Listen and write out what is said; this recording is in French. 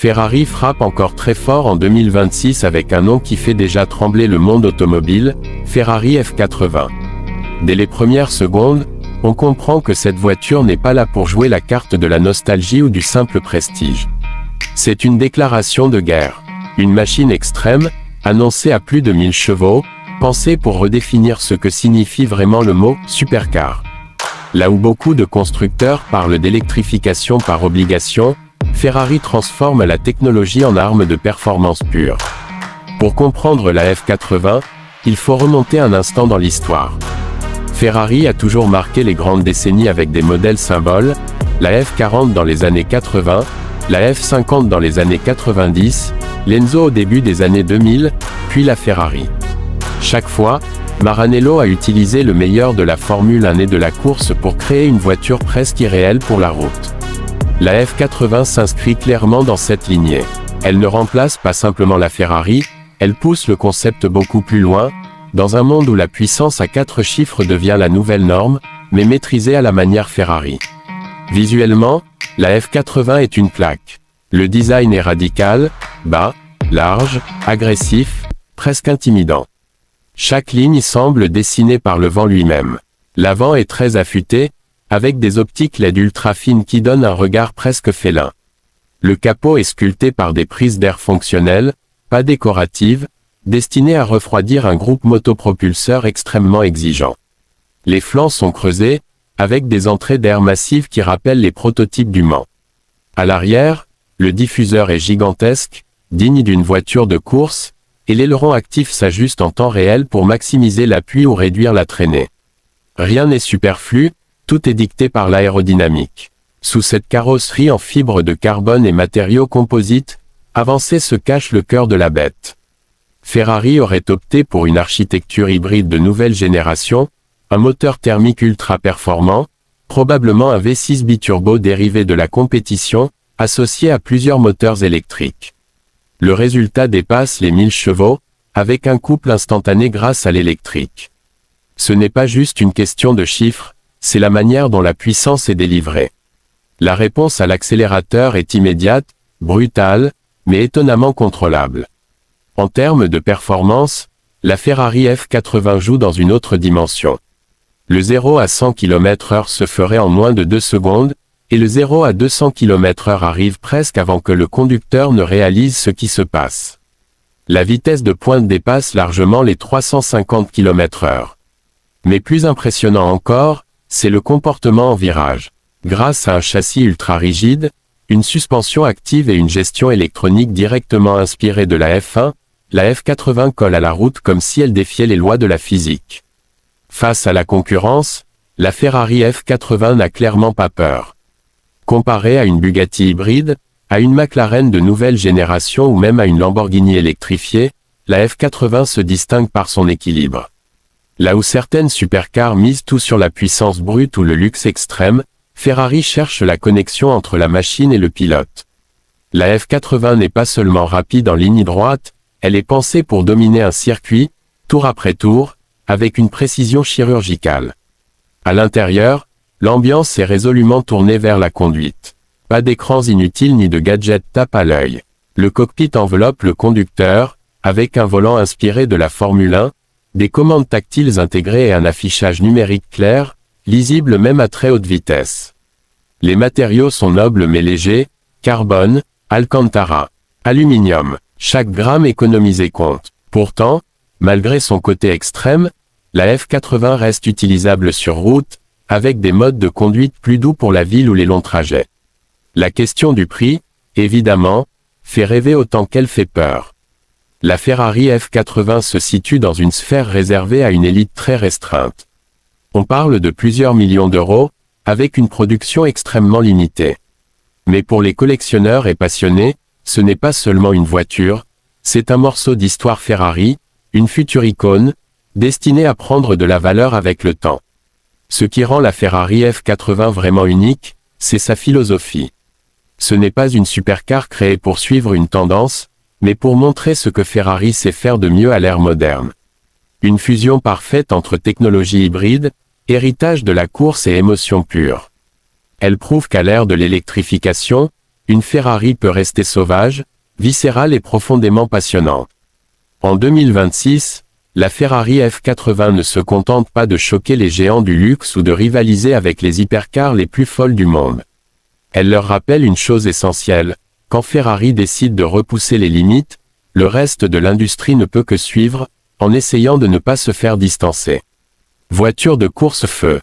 Ferrari frappe encore très fort en 2026 avec un nom qui fait déjà trembler le monde automobile, Ferrari F80. Dès les premières secondes, on comprend que cette voiture n'est pas là pour jouer la carte de la nostalgie ou du simple prestige. C'est une déclaration de guerre. Une machine extrême, annoncée à plus de 1000 chevaux, pensée pour redéfinir ce que signifie vraiment le mot « supercar ». Là où beaucoup de constructeurs parlent d'électrification par obligation, Ferrari transforme la technologie en arme de performance pure. Pour comprendre la F80, il faut remonter un instant dans l'histoire. Ferrari a toujours marqué les grandes décennies avec des modèles symboles, la F40 dans les années 80, la F50 dans les années 90, l'Enzo au début des années 2000, puis la Ferrari. Chaque fois, Maranello a utilisé le meilleur de la Formule 1 et de la course pour créer une voiture presque irréelle pour la route. La F80 s'inscrit clairement dans cette lignée. Elle ne remplace pas simplement la Ferrari, elle pousse le concept beaucoup plus loin, dans un monde où la puissance à 4 chiffres devient la nouvelle norme, mais maîtrisée à la manière Ferrari. Visuellement, la F80 est une claque. Le design est radical, bas, large, agressif, presque intimidant. Chaque ligne semble dessinée par le vent lui-même. L'avant est très affûté, avec des optiques LED ultra fines qui donnent un regard presque félin. Le capot est sculpté par des prises d'air fonctionnelles, pas décoratives, destinées à refroidir un groupe motopropulseur extrêmement exigeant. Les flancs sont creusés, avec des entrées d'air massives qui rappellent les prototypes du Mans. À l'arrière, le diffuseur est gigantesque, digne d'une voiture de course, et l'aileron actif s'ajuste en temps réel pour maximiser l'appui ou réduire la traînée. Rien n'est superflu, tout est dicté par l'aérodynamique. Sous cette carrosserie en fibre de carbone et matériaux composites, avancé se cache le cœur de la bête. Ferrari aurait opté pour une architecture hybride de nouvelle génération, un moteur thermique ultra performant, probablement un V6 biturbo dérivé de la compétition, associé à plusieurs moteurs électriques. Le résultat dépasse les 1000 chevaux, avec un couple instantané grâce à l'électrique. Ce n'est pas juste une question de chiffres, c'est la manière dont la puissance est délivrée. La réponse à l'accélérateur est immédiate, brutale, mais étonnamment contrôlable. En termes de performance, la Ferrari F80 joue dans une autre dimension. Le 0 à 100 km/h se ferait en moins de 2 secondes, et le 0 à 200 km/h arrive presque avant que le conducteur ne réalise ce qui se passe. La vitesse de pointe dépasse largement les 350 km/h. Mais plus impressionnant encore, c'est le comportement en virage. Grâce à un châssis ultra rigide, une suspension active et une gestion électronique directement inspirée de la F1, la F80 colle à la route comme si elle défiait les lois de la physique. Face à la concurrence, la Ferrari F80 n'a clairement pas peur. Comparée à une Bugatti hybride, à une McLaren de nouvelle génération ou même à une Lamborghini électrifiée, la F80 se distingue par son équilibre. Là où certaines supercars misent tout sur la puissance brute ou le luxe extrême, Ferrari cherche la connexion entre la machine et le pilote. La F80 n'est pas seulement rapide en ligne droite, elle est pensée pour dominer un circuit, tour après tour, avec une précision chirurgicale. À l'intérieur, l'ambiance est résolument tournée vers la conduite. Pas d'écrans inutiles ni de gadgets tape à l'œil. Le cockpit enveloppe le conducteur, avec un volant inspiré de la Formule 1, des commandes tactiles intégrées et un affichage numérique clair, lisible même à très haute vitesse. Les matériaux sont nobles mais légers, carbone, alcantara, aluminium. Chaque gramme économisé compte. Pourtant, malgré son côté extrême, la F80 reste utilisable sur route, avec des modes de conduite plus doux pour la ville ou les longs trajets. La question du prix, évidemment, fait rêver autant qu'elle fait peur. La Ferrari F80 se situe dans une sphère réservée à une élite très restreinte. On parle de plusieurs millions d'euros, avec une production extrêmement limitée. Mais pour les collectionneurs et passionnés, ce n'est pas seulement une voiture, c'est un morceau d'histoire Ferrari, une future icône, destinée à prendre de la valeur avec le temps. Ce qui rend la Ferrari F80 vraiment unique, c'est sa philosophie. Ce n'est pas une supercar créée pour suivre une tendance, mais pour montrer ce que Ferrari sait faire de mieux à l'ère moderne. Une fusion parfaite entre technologie hybride, héritage de la course et émotion pure. Elle prouve qu'à l'ère de l'électrification, une Ferrari peut rester sauvage, viscérale et profondément passionnante. En 2026, la Ferrari F80 ne se contente pas de choquer les géants du luxe ou de rivaliser avec les hypercars les plus folles du monde. Elle leur rappelle une chose essentielle, quand Ferrari décide de repousser les limites, le reste de l'industrie ne peut que suivre, en essayant de ne pas se faire distancer. Voiture de course feu.